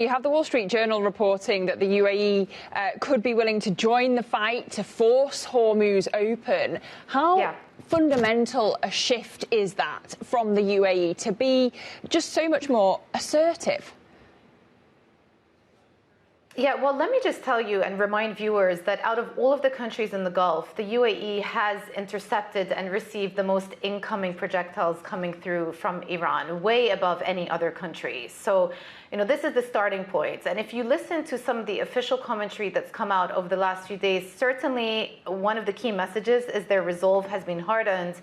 You have the Wall Street Journal reporting that the UAE could be willing to join the fight to force Hormuz open. How fundamental a shift is that from the UAE to be just so much more assertive? Yeah, well, let me just tell you and remind viewers that out of all of the countries in the Gulf, the UAE has intercepted and received the most incoming projectiles coming through from Iran, way above any other country. So, this is the starting point. And if you listen to some of the official commentary that's come out over the last few days, certainly one of the key messages is their resolve has been hardened.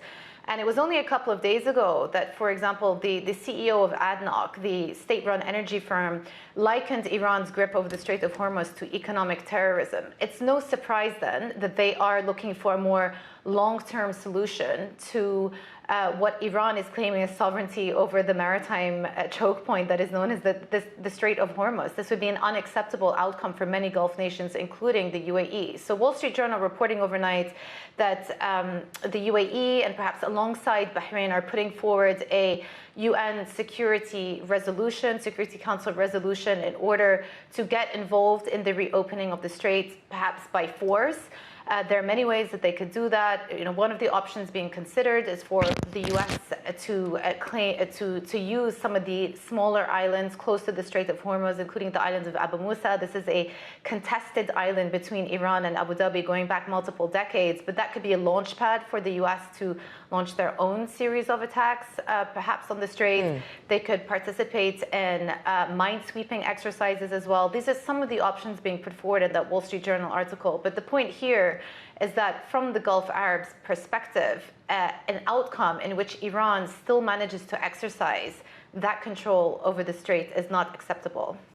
And it was only a couple of days ago that, for example, the CEO of ADNOC, the state-run energy firm, likened Iran's grip over the Strait of Hormuz to economic terrorism. It's no surprise then that they are looking for a more long-term solution to what Iran is claiming as sovereignty over the maritime choke point that is known as the Strait of Hormuz. This would be an unacceptable outcome for many Gulf nations, including the UAE. So Wall Street Journal reporting overnight that the UAE and perhaps alongside Bahrain are putting forward a UN Security Council resolution in order to get involved in the reopening of the strait, perhaps by force. There are many ways that they could do that. One of the options being considered is for the U.S. to use some of the smaller islands close to the Strait of Hormuz, including the islands of Abu Musa. This is a contested island between Iran and Abu Dhabi going back multiple decades, but that could be a launch pad for the U.S. to launch their own series of attacks, perhaps on the strait. They could participate in minesweeping exercises as well. These are some of the options being put forward in that Wall Street Journal article. But the point here is that from the Gulf Arabs' perspective, an outcome in which Iran still manages to exercise that control over the strait is not acceptable.